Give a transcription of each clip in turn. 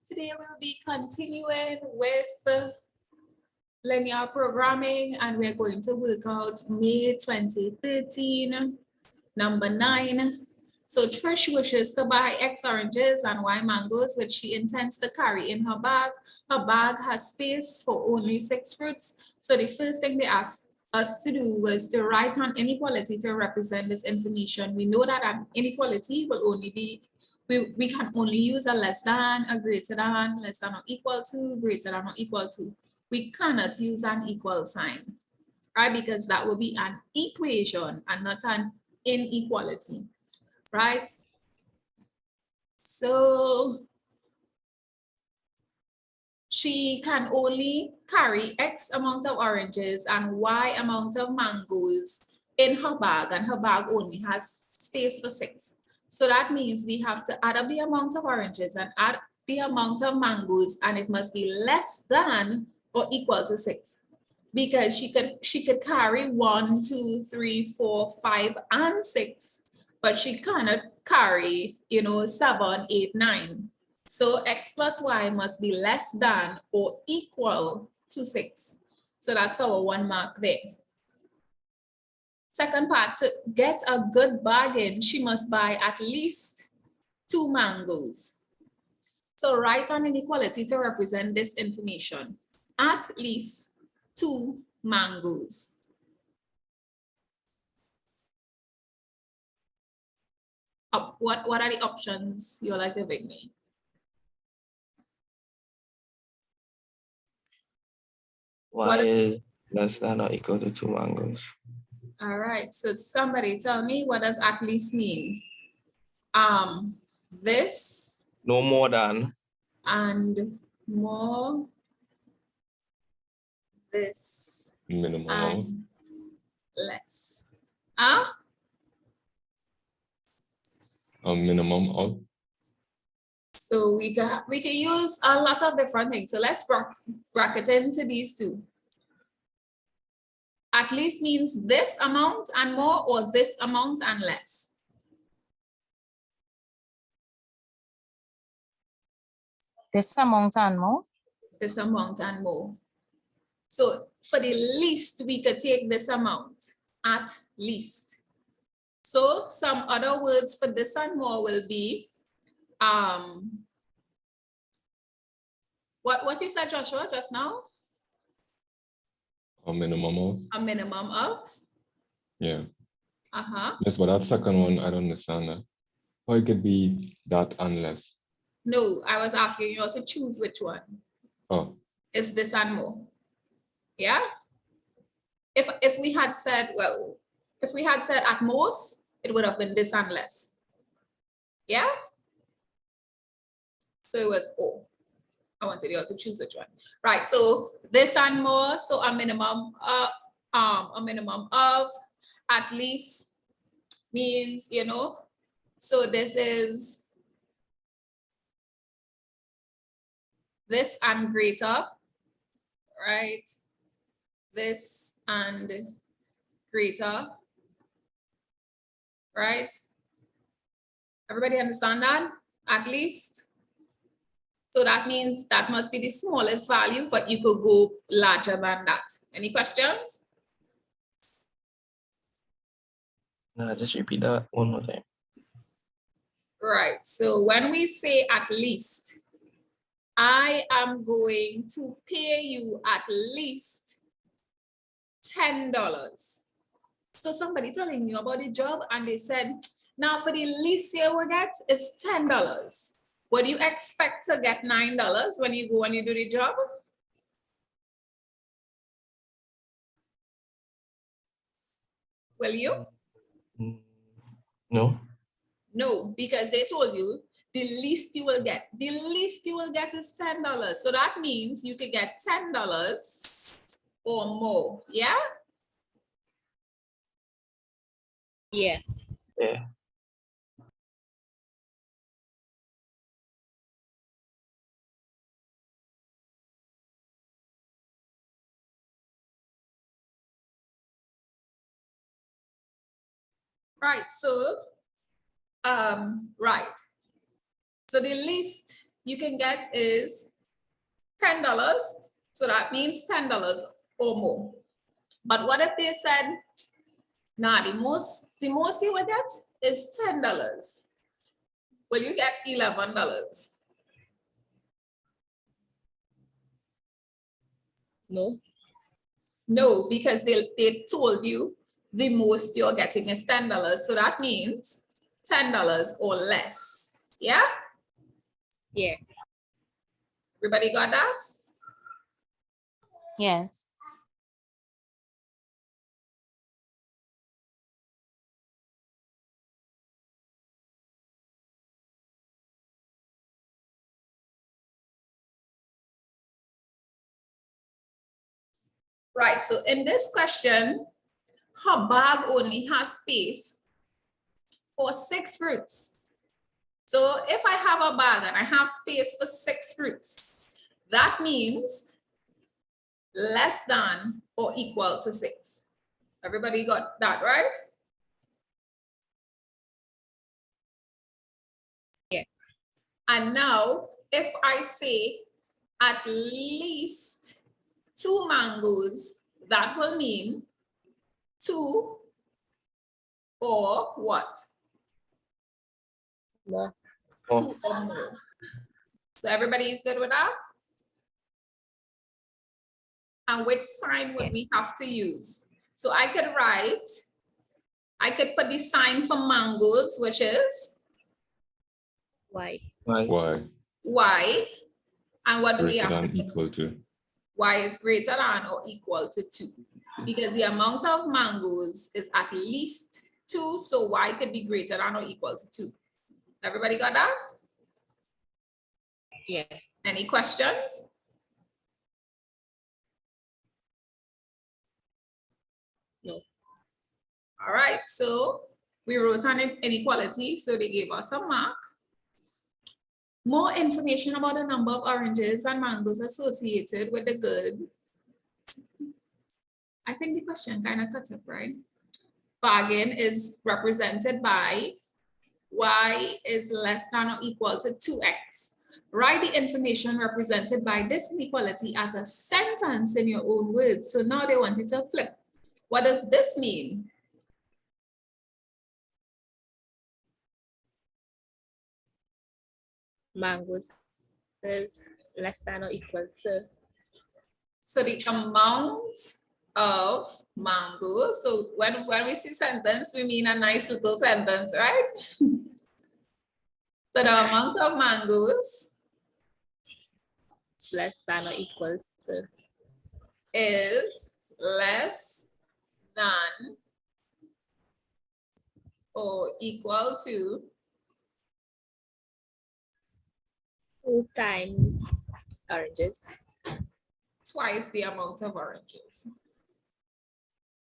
Today we'll be continuing with linear programming, and we're going to work out May 2013, number 9. So Trish wishes to buy X oranges and Y mangoes, which she intends to carry in her bag. Her bag has space for only 6 fruits. So the first thing they asked us to do was to write an inequality to represent this information. We know that an inequality will only be, we can only use a less than, a greater than, less than or equal to, greater than or equal to. We cannot use an equal sign, right? Because that will be an equation and not an inequality, right? So she can only carry X amount of oranges and Y amount of mangoes in her bag, and her bag only has space for 6. So that means we have to add up the amount of oranges and add the amount of mangoes, and it must be less than or equal to 6, because she could carry 1, 2, 3, 4, 5, and 6, but she cannot carry, 7, 8, 9. So X plus Y must be less than or equal to 6. So that's our 1 mark there. Second part, to get a good bargain, she must buy at least 2 mangoes. So write an inequality to represent this information. At least 2 mangoes. What are the options you're like giving me? Y is less than or equal to 2 mangoes. All right, so somebody tell me, what does at least mean? This. No more than. And more. This. Minimum and of. Less. A minimum of. So we can use a lot of different things. So let's bracket into these two. At least means this amount and more, or this amount and less. This amount and more. This amount and more. So for the least, we could take this amount, at least. So some other words for this and more will be, what you said, Joshua, just now? A minimum of. A minimum of? Yeah. Uh-huh. Yes, but that second one, I don't understand that. Or it could be that unless. No, I was asking you to choose which one. Oh. Is this and more? Yeah? If we had said, well, if we had said at most, it would have been this and less. Yeah? So it was O. I wanted you to choose which one. Right, so this and more, so a minimum of at least means, so this is this and greater, right? This and greater, right? Everybody understand that? At least. So that means that must be the smallest value, but you could go larger than that. Any questions? No, just repeat that one more time. Right, so when we say at least, I am going to pay you at least $10. So somebody telling you about the job and they said, now for the least you will get is $10. Would you expect to get $9 when you go and you do the job? Will you? No. No, because they told you the least you will get. The least you will get is $10. So that means you could get $10 or more. Yeah? Yes. Yeah. Right, so, right. So the least you can get is $10. So that means $10 or more. But what if they said, nah, the most you will get is $10. Well, you get $11. No. No, because they told you the most you're getting is $10. So that means $10 or less. Yeah? Yeah. Everybody got that? Yes. Right, so in this question, her bag only has space for 6 fruits. So if I have a bag and I have space for 6 fruits, that means less than or equal to 6. Everybody got that, right? Yeah. And now, if I say at least 2 mangoes, that will mean 2 or what? More. 2 or more. So everybody is good with that? And which sign would we have to use? So I could put the sign for mangoes, which is Why? Y Y. And what do we greater have to than put? equal to. Y is greater than or equal to 2. Because the amount of mangoes is at least 2, so Y could be greater than or equal to 2. Everybody got that? Yeah. Any questions? No. All right, so we wrote on inequality, so they gave us a mark. More information about the number of oranges and mangoes associated with the good. I think the question kind of cut up, right? Bargain is represented by Y is less than or equal to 2x. Write the information represented by this inequality as a sentence in your own words. So now they want you to flip. What does this mean? Mangoes is less than or equal to. So the amount of mangoes. So when we see sentence, we mean a nice little sentence, right? So the amount of mangoes It's less than or equal to. is less than or equal to 2 times oranges. twice the amount of oranges.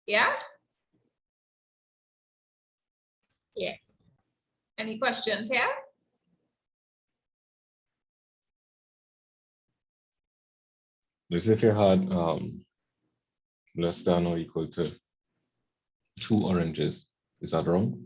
Yeah? Yeah. Any questions here? As if you had less than or equal to 2 oranges. Is that wrong?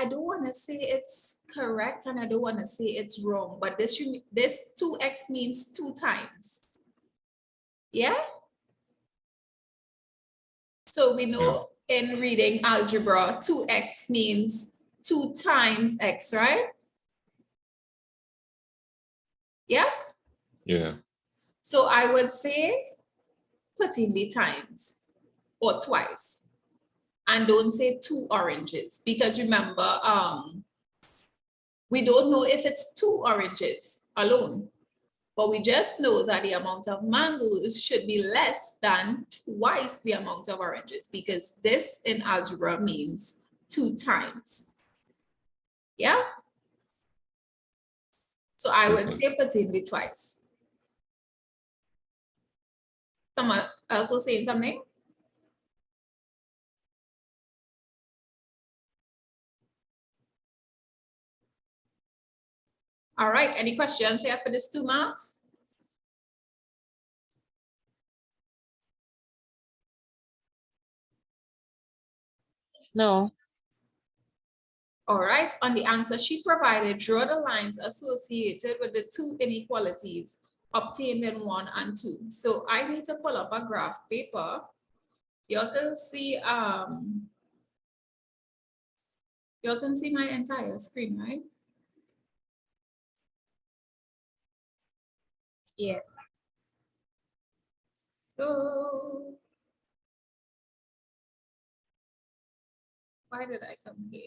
I don't want to say it's correct and I don't want to say it's wrong, but this 2x means 2 times. Yeah? So we know in reading algebra, 2x means 2 times x, right? Yes? Yeah. So I would say put in the times or twice. And don't say 2 oranges because remember, we don't know if it's 2 oranges alone, but we just know that the amount of mangoes should be less than twice the amount of oranges because this in algebra means 2 times. Yeah? So I would say put in the twice. Someone else was saying something? All right, any questions here for this 2 marks? No. All right, on the answer sheet provided, draw the lines associated with the two inequalities obtained in 1 and 2. So I need to pull up a graph paper. You can see my entire screen, right? Yeah. So why did I come here?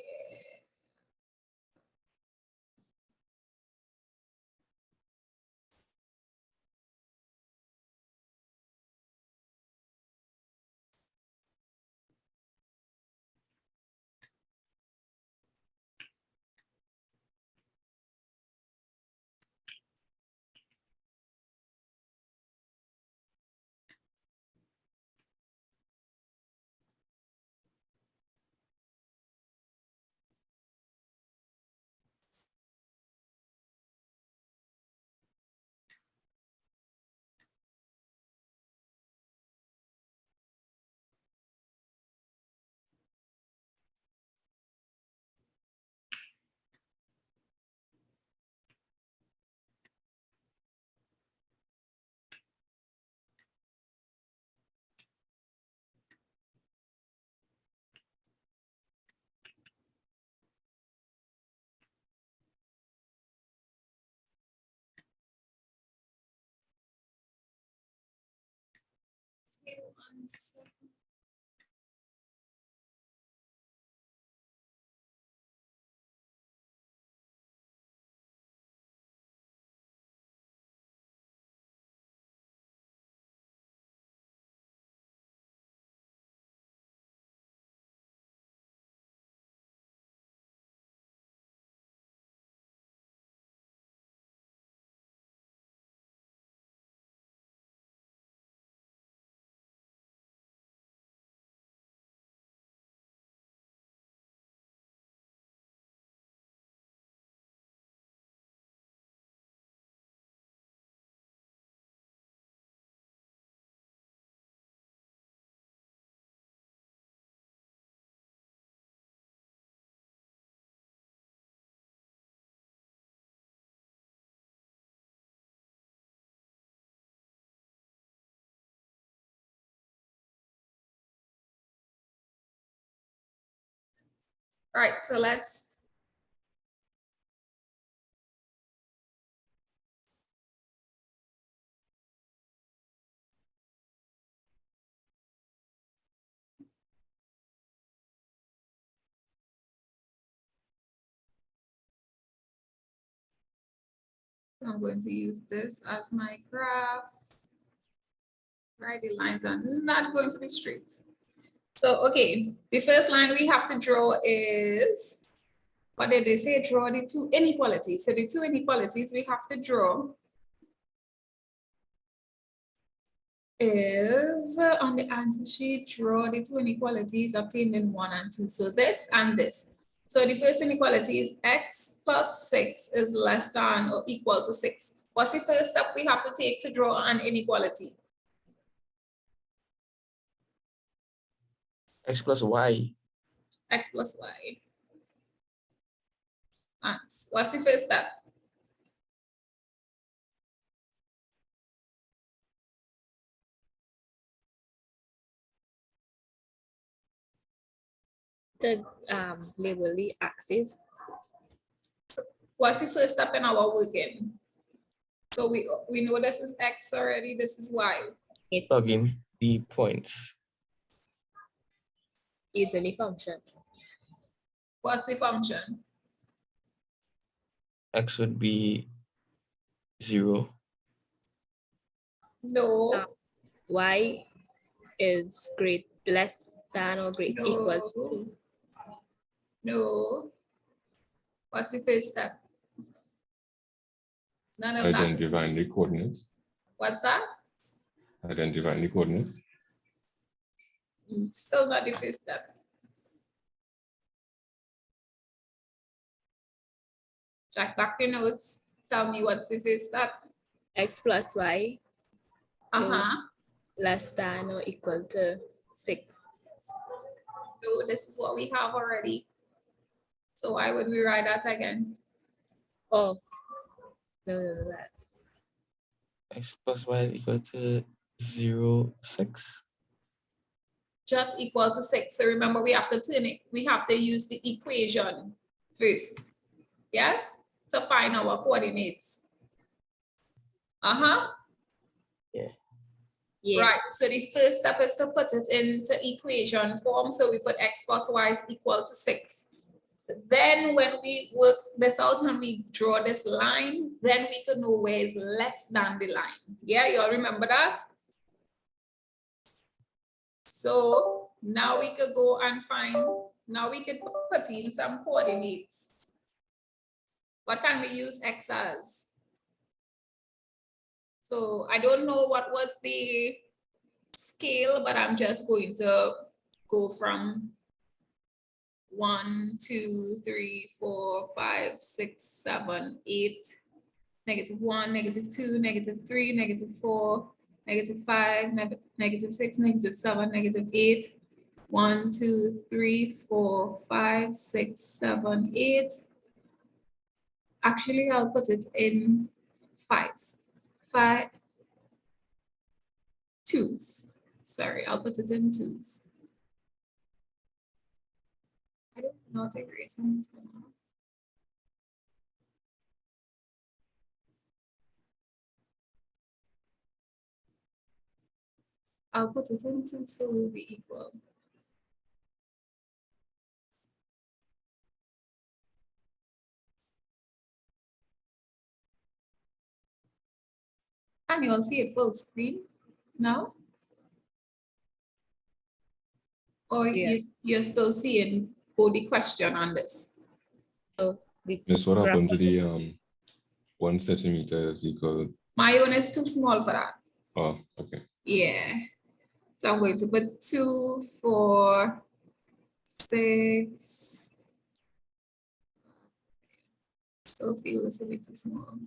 Okay, 1 second. All right, so let's I'm going to use this as my graph. Right, the lines are not going to be straight. So, okay, the first line we have to draw is, what did they say? Draw the two inequalities. So the two inequalities we have to draw is on the answer sheet, draw the two inequalities obtained in 1 and 2. So this and this. So the first inequality is x plus 6 is less than or equal to 6. What's the first step we have to take to draw an inequality? X plus Y. X plus y. Thanks. What's the first step? To label the axis. What's the first step in our working? So we know this is x already, this is y. Plug in the points. Is any function. What's the function? X would be 0. No, Y is less than or equal to. no. What's the first step? None of that. Identifying the coordinates. What's that? Identifying the coordinates. Still not the first step. Check back your notes. Tell me what's the first step. X plus Y Uh-huh. less than or equal to 6. No, this is what we have already. So why would we write that again? Oh, no, that. X plus Y is equal to 0, 6. Just equal to 6. So remember, we have to turn it, we have to use the equation first. Yes, to find our coordinates. Yeah. Right. So the first step is to put it into equation form. So we put x plus y is equal to 6. Then when we work this out and we draw this line, then we can know where is less than the line. Yeah, you all remember that? So now we could go and find, now we could put in some coordinates. What can we use x as? So I don't know what was the scale, but I'm just going to go from 1, 2, 3, 4, 5, 6, 7, 8, -1, -2, -3, -4, -5, -6, -7, -8. 1, 2, 3, 4, 5, 6, 7, 8. Actually, I'll put it in 5s. 5, 2s. Sorry, I'll put it in 2s. I don't know how to erase them. I'll put it in 2 so we'll be equal. Can you all see it full screen now? Or Yeah. you're still seeing the question on this? Oh, this Yes, what graph. happened to the 1 centimeter is equal? My own is too small for that. Oh, okay. Yeah. So I'm going to put 2, 4, 6. Still feel it's a bit too small.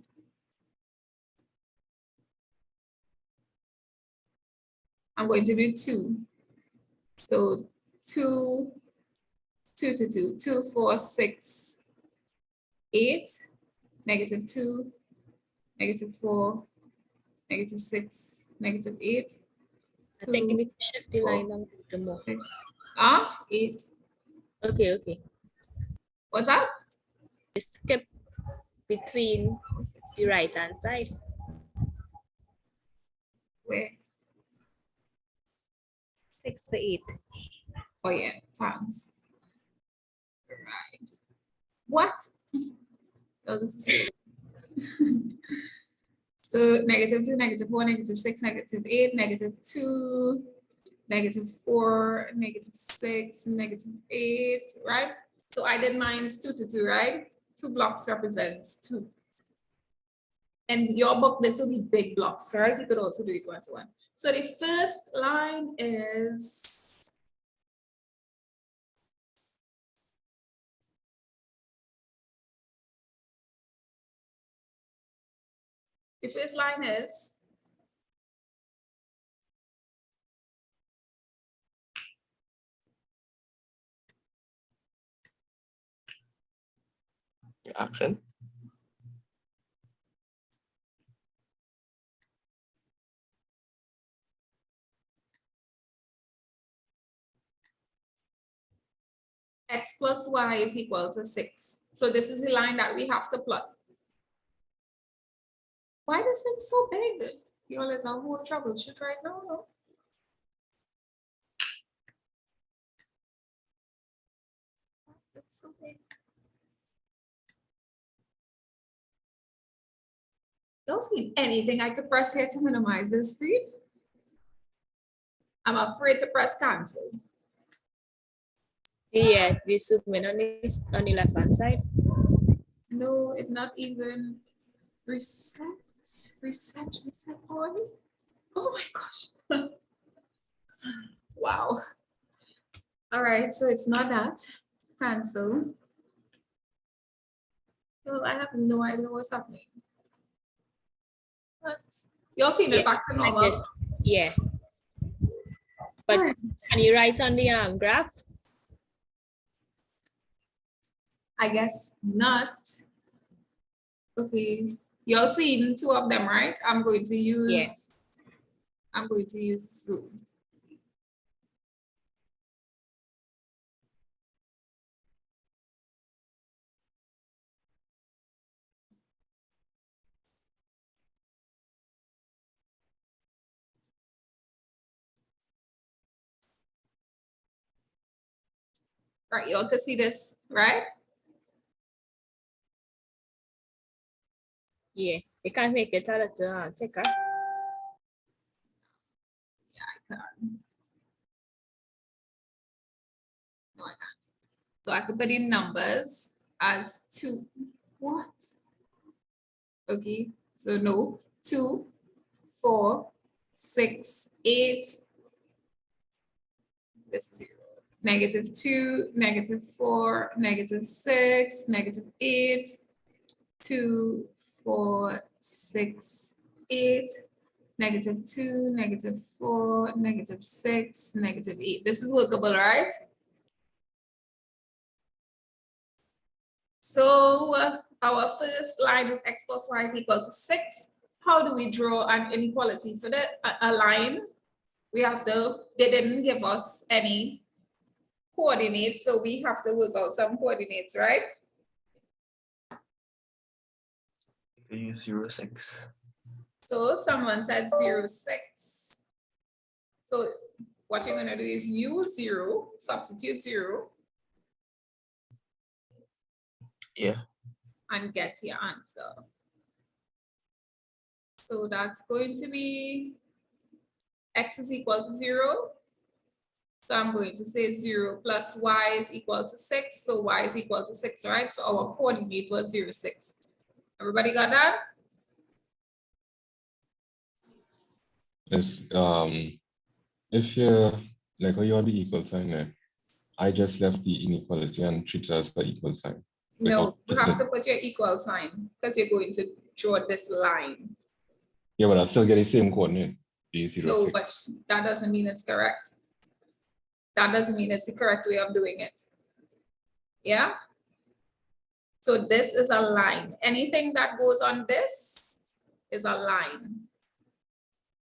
I'm going to do 2. So 2, 2 to 2, 2, 4, 6, 8, -2, -4, -6, -8. I think you need to shift the line down to more. 6. 8. Okay. What's that? Skip between the right hand side. Where? 6 to 8. Oh yeah, times. Right. What? Oh, this is so -2, -4, -6, -8, -2, -4, -6, -8, right? So I did mine's 2 to 2, right? 2 blocks represents 2. And your book, this will be big blocks, right? You could also do it 1 to 1. So the first line is the first line is Your accent. x plus y is equal to 6. So this is the line that we have to plot. Why this thing so big? Y'all is a whole troubleshoot right now. No? It's so big. Don't see anything I could press here to minimize this screen. I'm afraid to press cancel. Yeah, the zoom in on the left hand side. No, it not even reset. Reset, boy. Oh my gosh. Wow. All right, so it's not that. Cancel. Well, I have no idea what's happening. But y'all seen it back to normal. Yes. Yeah. But Alright. can you write on the graph? I guess not. Okay, you're seeing two of them, right? I'm going to use Zoom. Right, you all can see this, right? Yeah, you can't make it a little thicker. No, I can't. So I could put in numbers as 2. What? Okay, so no, 2, 4, 6, 8. This is 0. -2, -4, -6, -8, 2, 4, 6, 8, -2, -4, -6, -8. This is workable, right? So our first line is x plus y is equal to 6. How do we draw an inequality for a line? We have to, they didn't give us any coordinates, so we have to work out some coordinates, right? You use 0, 6. So someone said 0, 6. So what you're gonna do is use 0, substitute 0. Yeah. And get your answer. So that's going to be x is equal to 0. So I'm going to say 0 plus y is equal to 6. So y is equal to 6, right? So our coordinate was 0, 6. Everybody got that? Yes. If you're like, you have the equal sign there, I just left the inequality and treat it as the equal sign. No, you have to put your equal sign because you're going to draw this line. Yeah, but I still get the same coordinate. The 0, No, 6. but that doesn't mean it's correct. That doesn't mean it's the correct way of doing it. Yeah? So this is a line. Anything that goes on this is a line,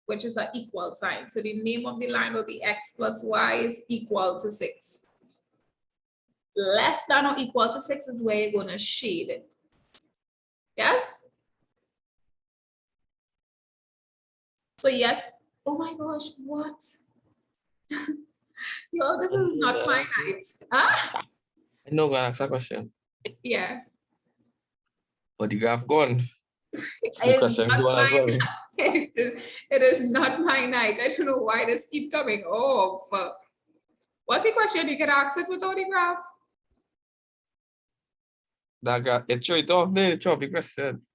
which is an equal sign. So the name of the line will be x plus y is equal to 6. Less than or equal to 6 is where you're going to shade it. Yes? So yes. Oh my gosh, what? Yo, this is not my night. Huh? I know, I'm gonna ask a question. Yeah. But the graph gone. It The is question not gone as my well. It is not my night. I don't know why this keep coming off. What's the question? You can ask it without the graph. That graph, it throw it off there, throw off the question.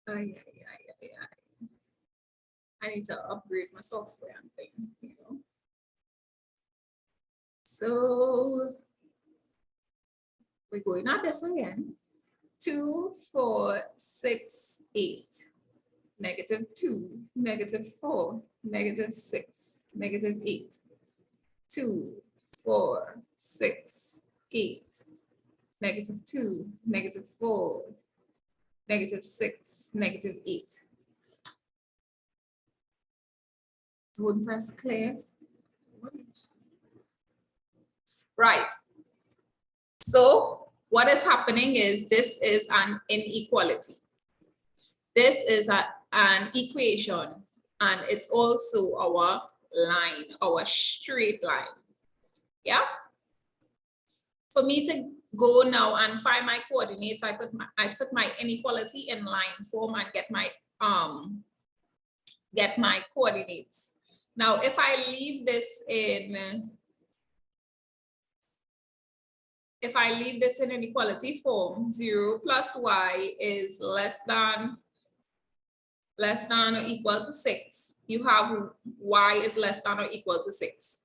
Yeah. I need to upgrade my software and thing, you know. So we're going at this again. 2, 4, 6, 8. -2, -4, -6, -8. 2, 4, 6, 8. -2, -4, -6, -8. Don't press clear. Right. So what is happening is this is an inequality. This is an equation, and it's also our line, our straight line. Yeah. For me to go now and find my coordinates, I put my inequality in line form and get my coordinates. Now, if I leave this in inequality form, 0 plus y is less than or equal to 6. You have y is less than or equal to 6.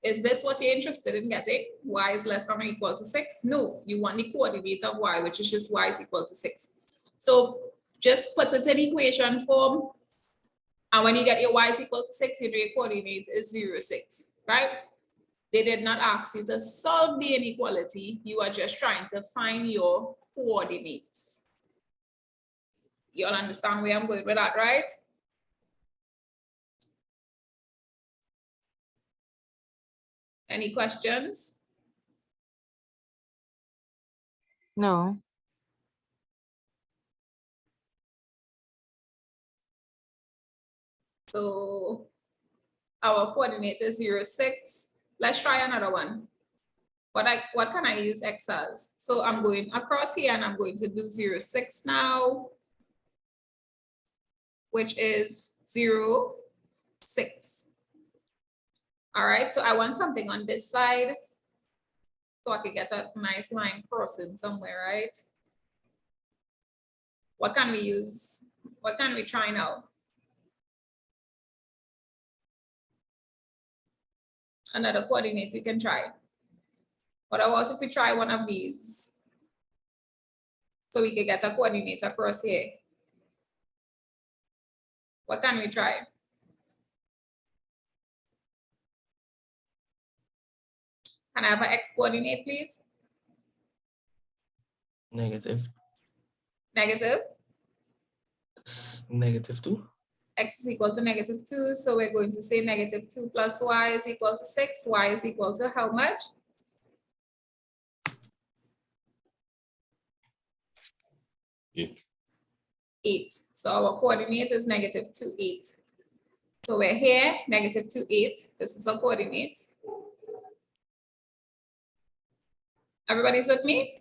Is this what you're interested in getting? Y is less than or equal to 6? No, you want the coordinate of y, which is just y is equal to 6. So just put it in equation form. And when you get your y is equal to 6, your coordinate is 0, 6, right? They did not ask you to solve the inequality. You are just trying to find your coordinates. You all understand where I'm going with that, right? Any questions? No. So our coordinate is 0, 6. Let's try another one. What can I use X as? So I'm going across here and I'm going to do 0, 6 now, which is 0, 6. All right, so I want something on this side so I can get a nice line crossing somewhere, right? What can we use? What can we try now? Another coordinate we can try. What about if we try one of these? So we can get a coordinate across here. What can we try? Can I have an X coordinate, please? Negative. Negative. -2. X is equal to -2. So we're going to say -2 plus Y is equal to 6. Y is equal to how much? 8. 8. So our coordinate is -2, 8. So we're here, -2, 8. This is a coordinate. Everybody's with me?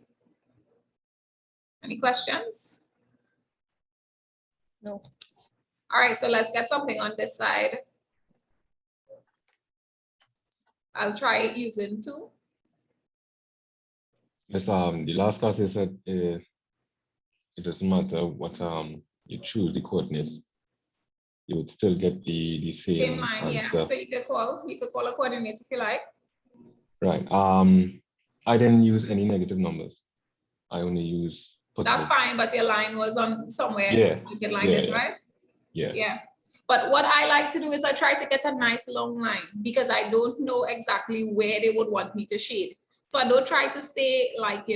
Any questions? No. All right, so let's get something on this side. I'll try it using 2. Yes, the last class you said it doesn't matter what you choose the coordinates, you would still get the Same same line, yeah. answer. So you could call a coordinate if you like. Right. I didn't use any negative numbers. I only use That's positive. fine, but your line was on somewhere. Yeah, You could line yeah, this, yeah. right? Yeah. Yeah. But what I like to do is I try to get a nice long line because I don't know exactly where they would want me to shade. So I don't try to stay like,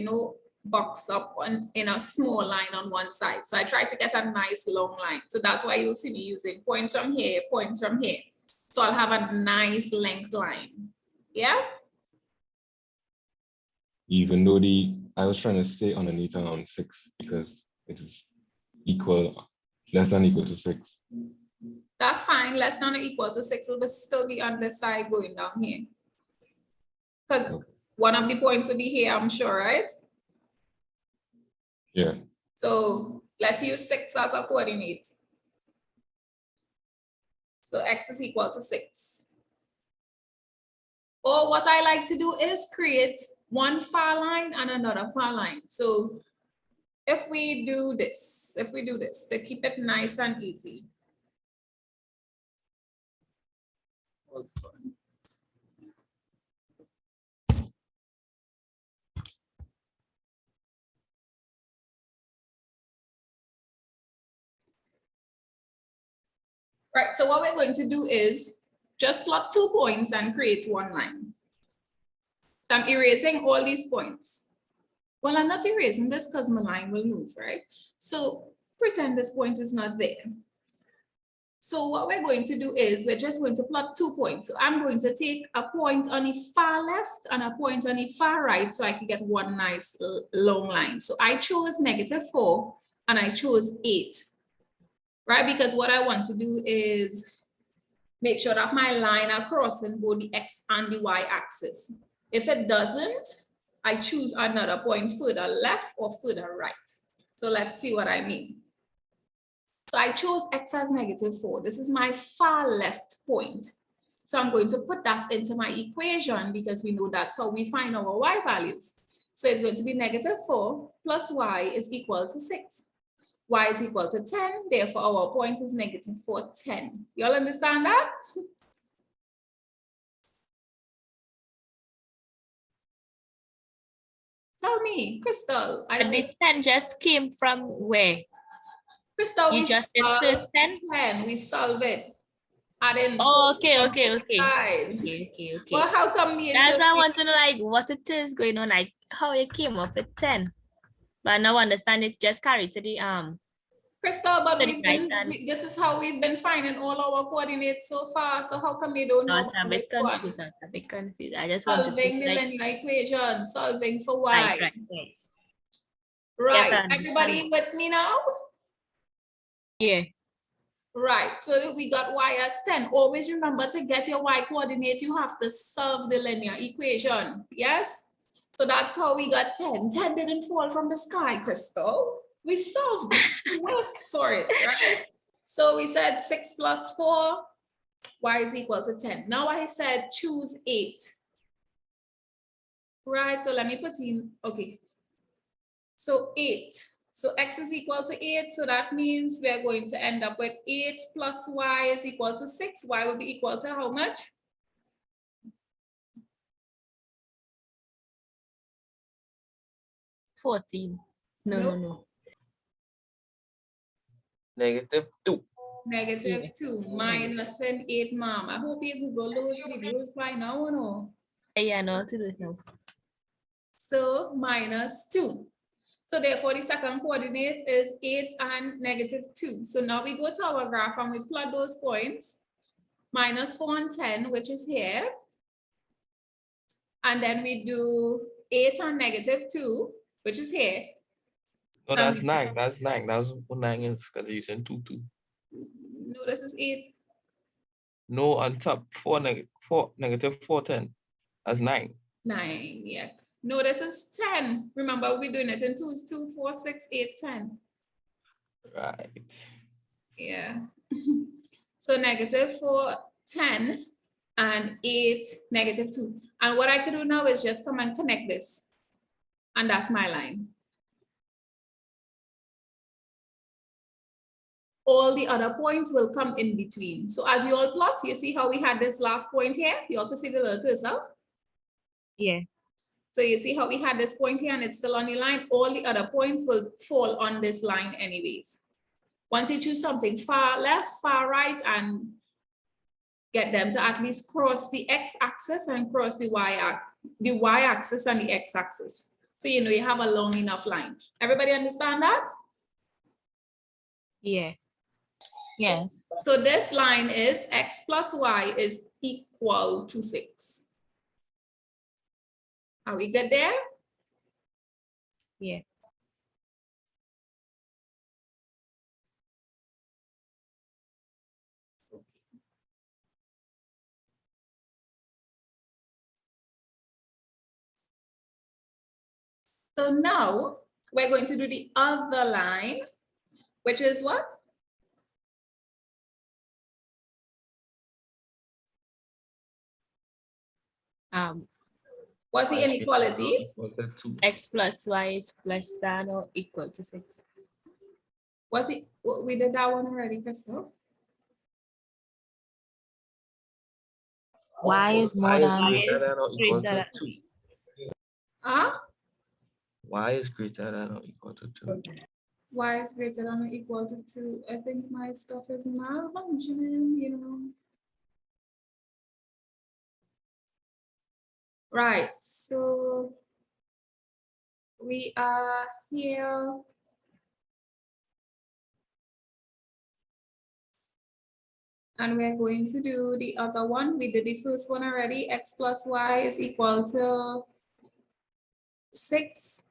boxed up in a small line on one side. So I try to get a nice long line. So that's why you'll see me using points from here, points from here. So I'll have a nice length line. Yeah. Even though I was trying to stay underneath 6 because it is less than equal to 6. That's fine. Less than or equal to 6 will still be on this side going down here. Because one of the points will be here, I'm sure, right? Yeah. So let's use 6 as a coordinate. So X is equal to 6. Or what I like to do is create one far line and another far line. So if we do this to keep it nice and easy. Hold on. Right, so what we're going to do is just plot 2 points and create one line. So I'm erasing all these points. Well, I'm not erasing this because my line will move, right? So pretend this point is not there. So what we're going to do is we're just going to plot 2 points. So I'm going to take a point on the far left and a point on the far right so I can get one nice long line. So I chose -4 and I chose 8. Right, because what I want to do is make sure that my line are crossing both the X and the Y axis. If it doesn't, I choose another point further left or further right. So let's see what I mean. So I chose X as -4. This is my far left point. So I'm going to put that into my equation because we know that's how we find our Y values. So it's going to be -4 plus Y is equal to 6. Y is equal to 10, therefore our point is -4, 10. You all understand that? Tell me, Crystal. And the 10 just came from where? Crystal, You we just solve insert 10? 10, we solve it. Adding Oh, four okay, on okay, both okay. sides. Okay. Well, how come me? That's why I want to know like what it is going on, like how you came up with 10. But I now understand it just carried to the Crystal, but to the right hand. this is how we've been finding all our coordinates so far. So how come you don't I know was a about bit this one? confused. I just wanted to Solving the like linear equation, solving for right. y. Yes, Right. I understand. Everybody with me now? Yeah. Right. So we got y as 10. Always remember to get your y coordinate, you have to solve the linear equation. Yes? So that's how we got 10. 10 didn't fall from the sky, Crystal. We solved it. We worked for it, right? So we said 6 plus 4, y is equal to 10. Now I said choose 8. Right, so let me put in, okay. So 8. So x is equal to 8. So that means we're going to end up with 8 plus y is equal to 6. Y will be equal to how much? -14. No, Nope. no. -2. Negative 2 minus an 8, mom. I hope you Google those videos by now or no. Yeah, no, to do it now. So minus 2. So therefore the second coordinate is 8 and -2. So now we go to our graph and we plot those points. -4 and 10, which is here. And then we do 8 and -2, which is here. No, that's 9. That's 9. That's what 9 is because you're using 2, 2. No, this is 8. No, on top, 4, -4, 10. That's 9. 9, yeah. No, this is 10. Remember, we're doing it in twos, 2, 4, 6, 8, 10. Right. Yeah. So -4, 10, and 8, -2. And what I could do now is just come and connect this. And that's my line. All the other points will come in between. So as you all plot, you see how we had this last point here? You all can see the little cursor. Yeah. So you see how we had this point here and it's still on the line. All the other points will fall on this line anyways. Once you choose something far left, far right, and get them to at least cross the x-axis and cross the y-axis and the x-axis. So you know you have a long enough line. Everybody understand that? Yeah. Yes. So this line is x plus y is equal to 6. Are we good there? Yeah. So now we're going to do the other line, which is what? What's the Y is inequality? equal to 2. X plus y is less than or equal to 6. What's it? We did that one already, Crystal. Y is more Y is than greater than or equal to greater 2. Huh? Y is greater than or equal to 2. Y is greater than or equal to 2. I think my stuff is malfunctioning, you know. Right, so we are here. And we're going to do the other one. We did the first one already. X plus y is equal to 6.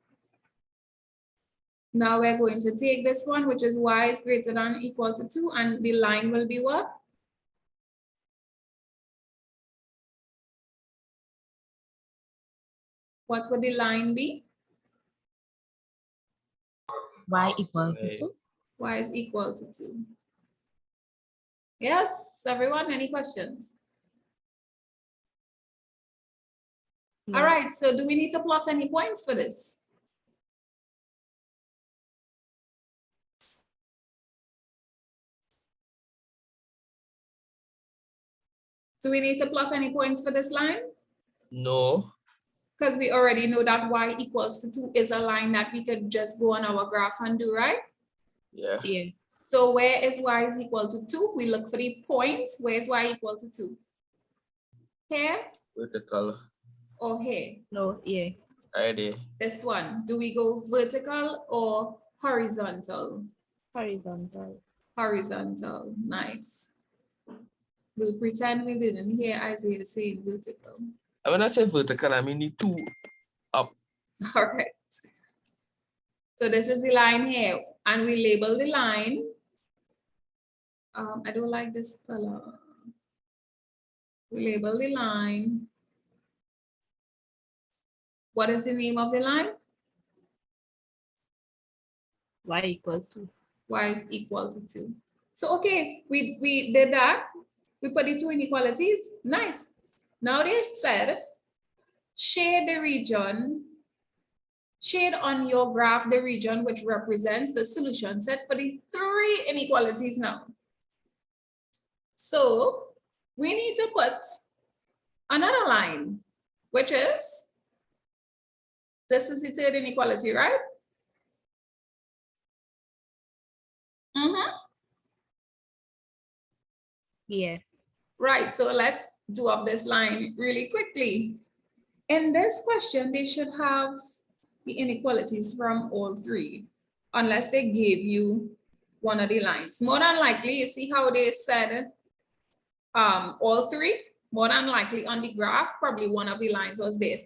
Now we're going to take this one, which is y is greater than or equal to 2, and the line will be what? What would the line be? y equal to 2. Y is equal to 2. Yes, everyone, any questions? No. All right, so do we need to plot any points for this? Do we need to plot any points for this line? No. Because we already know that y equals to 2 is a line that we could just go on our graph and do, right? Yeah. Yeah. So where is y is equal to 2? We look for the point. Where is y equal to 2? Here Vertical. or here? No, yeah. ID. This one. Do we go vertical or horizontal? Horizontal. Horizontal. Nice. We'll pretend we didn't hear Isaiah saying vertical. And when I say vertical, I mean the two up. All right. So this is the line here, and we label the line. I don't like this color. We label the line. What is the name of the line? Y equal to. Y is equal to 2. So, okay, we did that. We put the two inequalities. Nice. Now they said, shade the region, shade on your graph the region which represents the solution set for the 3 inequalities now. So we need to put another line, which is, this is the 3rd inequality, right? Yeah. Right, so let's do up this line really quickly. In this question, they should have the inequalities from all 3, unless they gave you one of the lines. More than likely, you see how they said all 3? More than likely on the graph, probably one of the lines was this.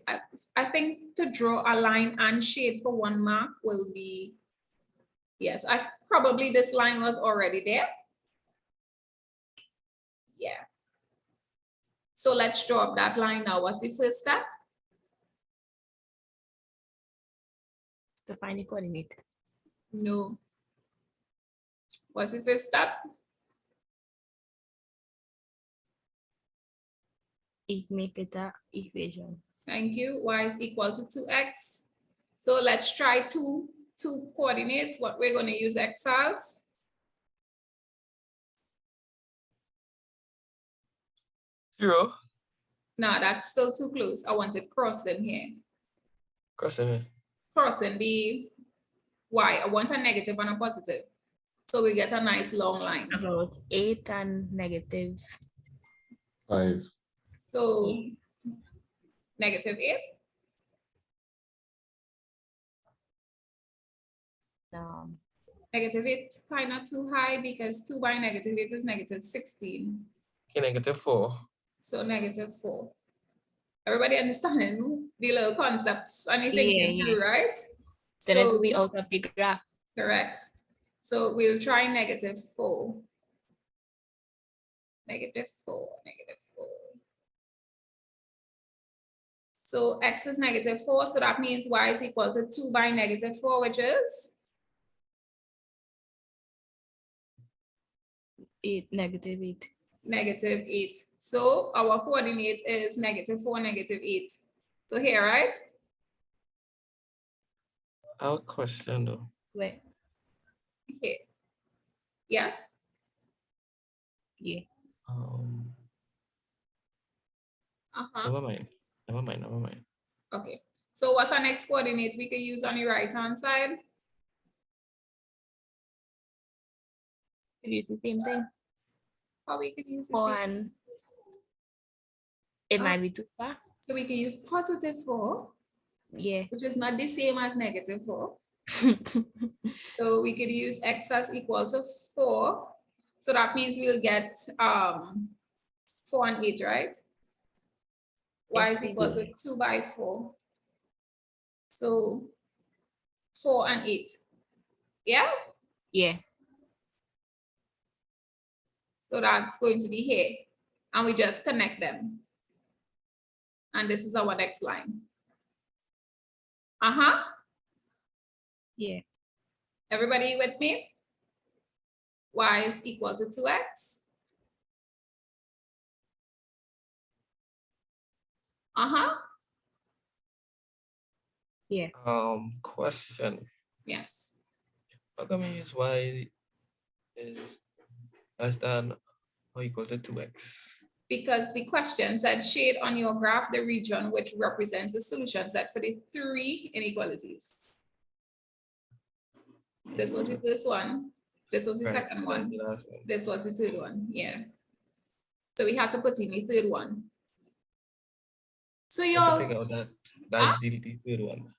I think to draw a line and shade for 1 mark will be, yes, probably this line was already there. Yeah. So let's draw up that line now. What's the first step? To find the coordinate. No. What's the first step? Make it a equation. Thank you. Y is equal to 2x. So let's try two coordinates. What we're going to use x as. Zero. No, that's still too close. I want it crossing here. Crossing it. Crossing the y. I want a negative and a positive. So we get a nice long line. About 8 and negative. 5. So negative 8. Negative 8 kind of too high because 2 by negative 8 is negative 16. Okay, negative 4. So negative 4. Everybody understanding the little concepts and you thinking through, right? Then it will be out of the graph. Correct. So we'll try negative 4. Negative 4, negative 4. So x is negative 4, so that means y is equal to 2 by negative 4, which is? 8, negative 8. Negative 8. So our coordinate is negative 4, negative 8. So here, right? I have a question though. Where? Here. Yes? Yeah. Never mind. Never mind. Never mind. Okay. So what's our next coordinate we can use on the right-hand side? Could use the same thing. Or we can use the 4 same. and it might be too far. So we can use positive 4, Yeah. which is not the same as negative 4. So we could use x as equal to 4. So that means we'll get 4 and 8, right? Y is equal to 2 by 4. So 4 and 8. Yeah? Yeah. So that's going to be here. And we just connect them. And this is our next line. Yeah. Everybody with me? Y is equal to 2x. Yeah. Question. Yes. How come you use y is less than or equal to 2x? Because the question said shade on your graph the region which represents the solution set for the 3 inequalities. This was the first one. This was the Right, second so one. that's the last one. This was the third one, yeah. So we had to put in the third one. So You have to you're, figure out that is the third one.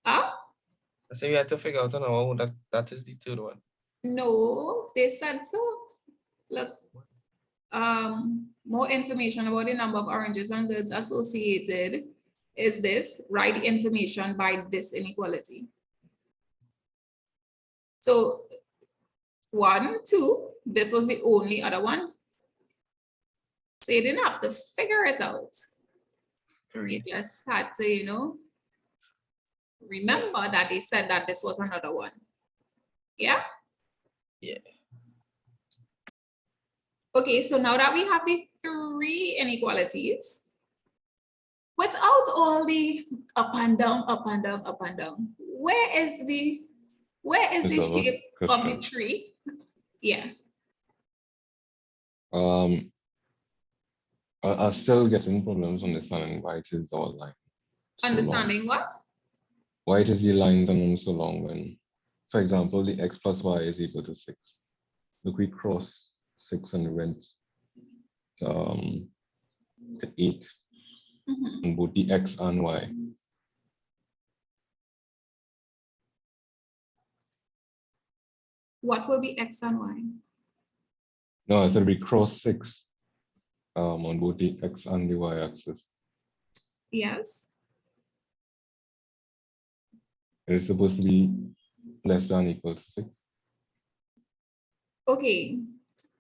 ah, I said we had to figure out on our own that is the third one. no, they said so. Look, more information about the number of oranges and goods associated is this, write the information by this inequality. So 1, 2, this was the only other one. So you didn't have to figure it out. You just had to, you know, remember that they said that this was another one. Yeah? Yeah. Okay, so now that we have the 3 inequalities, without all the up and down, up and down, up and down, where is the Is that what shape of the question? tree? Yeah. I'm still getting problems understanding why it is all like so long. Understanding what? Why it is the lines are so long when, for example, the x plus y is equal to 6. Look, we cross 6 and we went to 8 Mhm. on both the x and y. What will be x and y? No, I said we cross 6 on both the x and the y axis. Yes. It is supposed to be less than or equal to 6. Okay,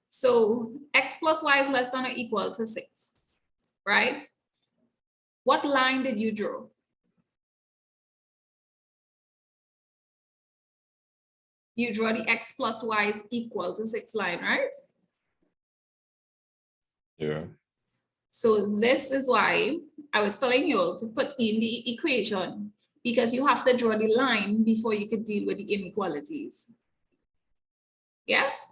so x plus y is less than or equal to 6, right? What line did you draw? You draw the x plus y is equal to 6 line, right? Yeah. So this is why I was telling you all to put in the equation, because you have to draw the line before you can deal with the inequalities. Yes?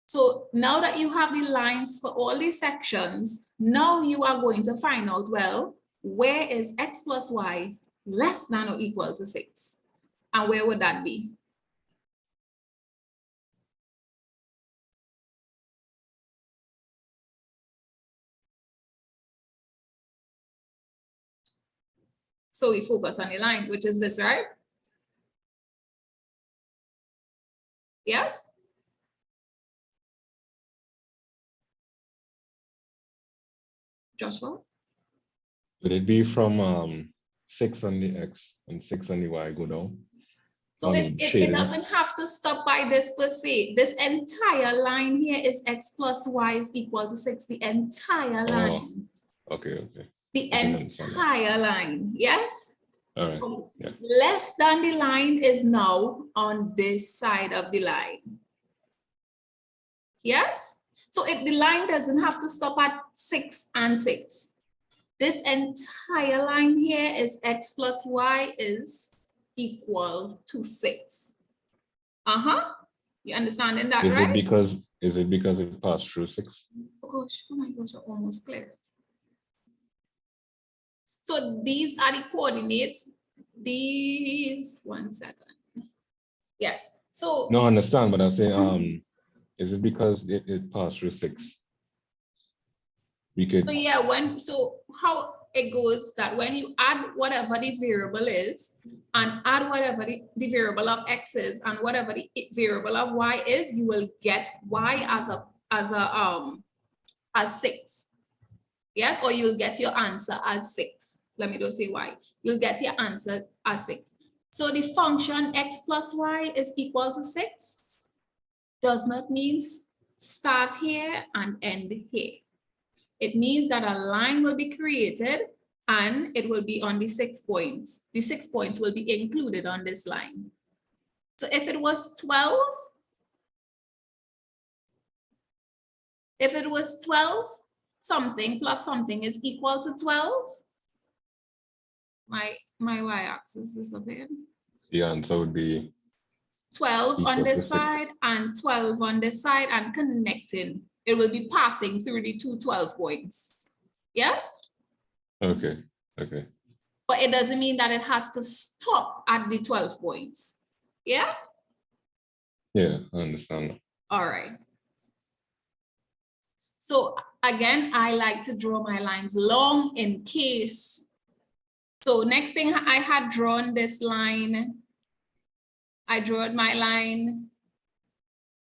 So now that you have the lines for all these sections, now you are going to find out, well, where is x plus y less than or equal to 6? And where would that be? So we focus on the line, which is this, right? Yes? Joshua? Would it be from 6 on the x and 6 on the y go down? So it Shading. doesn't have to stop by this per se. This entire line here is x plus y is equal to 6, the entire line. Okay, okay. The I can understand that. entire line, yes? All right. Yeah. Less than the line is now on this side of the line. Yes? So the line doesn't have to stop at 6 and 6. This entire line here is x plus y is equal to 6. You understanding that, Is right? it because it passed through 6? Oh gosh, oh my gosh, I almost cleared it. So these are the coordinates. These, 1 second. Yes, so. No, I understand, but I'm saying, is it because it passed through 6? We could. So yeah, so how it goes that when you add whatever the variable is and add whatever the variable of x is and whatever the variable of y is, you will get y as 6. Yes, or you'll get your answer as 6. Let me just say y. You'll get your answer as 6. So the function x plus y is equal to 6 does not mean start here and end here. It means that a line will be created and it will be on the 6 points. The 6 points will be included on this line. So if it was 12, something plus something is equal to 12, my y-axis disappeared. The answer would be 12 on equal to this 6. side and 12 on this side and connecting. It will be passing through the 2 12 points. Yes? Okay, okay. But it doesn't mean that it has to stop at the 12 points. Yeah? Yeah, I understand. All right. So again, I like to draw my lines long in case. So next thing I had drawn this line. I drew my line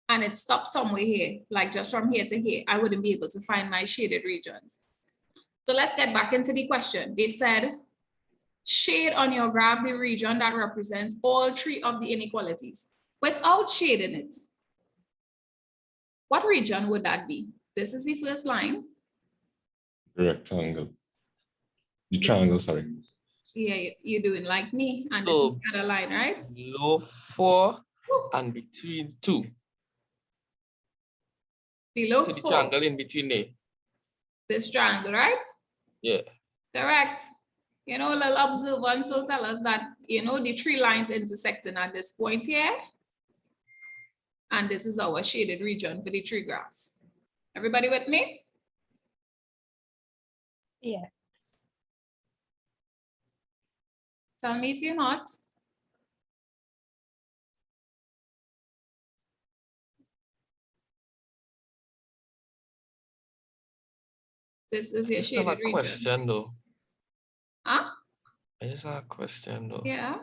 and it stopped somewhere here, like just from here to here. I wouldn't be able to find my shaded regions. So let's get back into the question. They said, shade on your graph the region that represents all three of the inequalities without shading it. What region would that be? This is the first line. The rectangle. The triangle, sorry. Yeah, you're doing like me, and this is So, the other line, right? below 4 and between 2. Below So the 4, triangle in between there. this triangle, right? Yeah. Correct. You know, little observance will tell us that, you know, the three lines intersecting at this point here. And this is our shaded region for the tree graphs. Everybody with me? Yeah. Tell me if you're not. This is your I just have a shaded region. question though. Huh? I just have a question though. Yeah.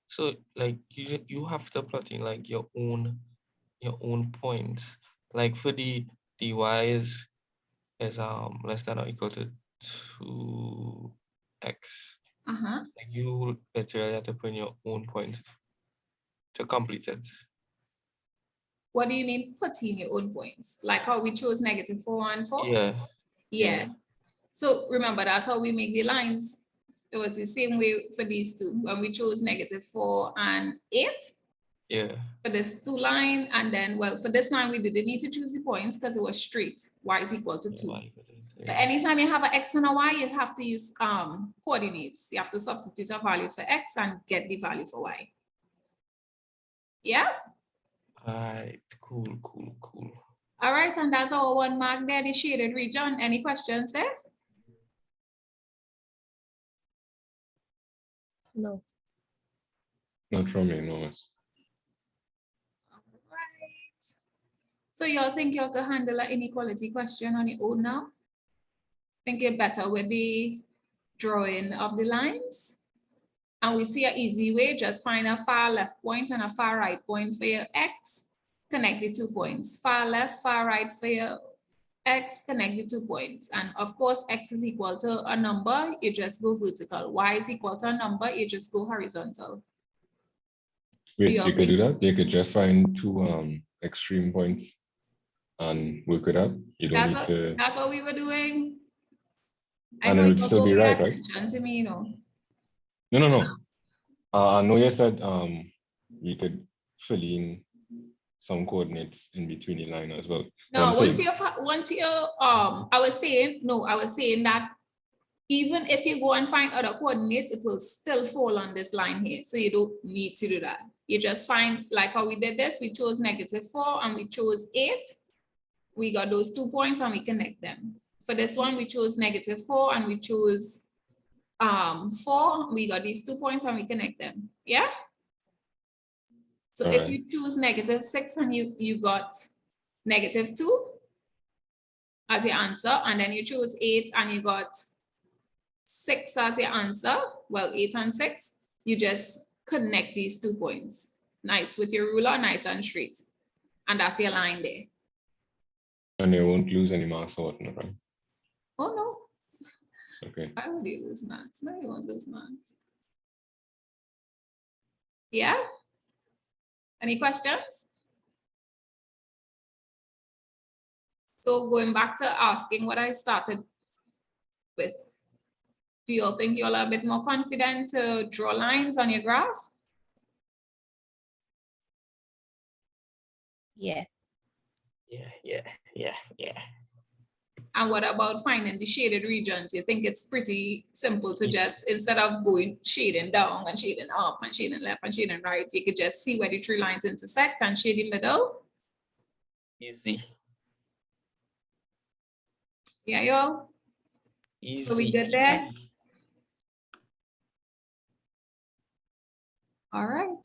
So like you have to plot in like your own points. Like for the y is less than or equal to 2x. Uh-huh. Like you literally have to put in your own points to complete it. What do you mean putting your own points? Like how we chose -4 and 4? Yeah. Yeah. So remember, that's how we make the lines. It was the same way for these two when we chose -4 and 8 Yeah. for this 2 line. And then, well, for this line, we didn't need to choose the points because it was straight. Y is equal to 2. So anytime you have an X and a Y, you have to use coordinates. You have to substitute a value for X and get the value for Y. Yeah? Alright, cool. All right, and that's our 1 mark there, the shaded region. Any questions there? No. Not from me, no. All right. So y'all think y'all can handle an inequality question on your own now? Think you're better with the drawing of the lines? And we see an easy way, just find a far left point and a far right point for your X, connect the 2 points. Far left, far right for your X, connect the 2 points. And of course, X is equal to a number, you just go vertical. Y is equal to a number, you just go horizontal. Wait, you could do that? You could just find 2 extreme points and work it out. You don't need to. That's what we were doing. And it would still be right, right? To me, you know. No. I know you said you could fill in some coordinates in between the line as well. No, I was saying that even if you go and find other coordinates, it will still fall on this line here. So you don't need to do that. You just find, like how we did this, we chose -4 and we chose 8. We got those 2 points and we connect them. For this one, we chose -4 and we chose 4. We got these 2 points and we connect them. Yeah. So if you choose -6 and you got -2 as your answer, and then you choose 8 and you got 6 as your answer, well, 8 and 6, you just connect these 2 points. Nice, with your ruler, nice and straight. And that's your line there. And you won't lose any marks or whatnot, right? Oh no. Okay. Why would you lose marks? No, you won't lose marks. Yeah? Any questions? So going back to asking what I started with, do you all think you're a bit more confident to draw lines on your graph? Yeah. Yeah. And what about finding the shaded regions? You think it's pretty simple to just, instead of going shading down and shading up and shading left and shading right, you could just see where the 3 lines intersect and shade the middle? Easy. Yeah, y'all? Easy. So we good there? Easy. All right.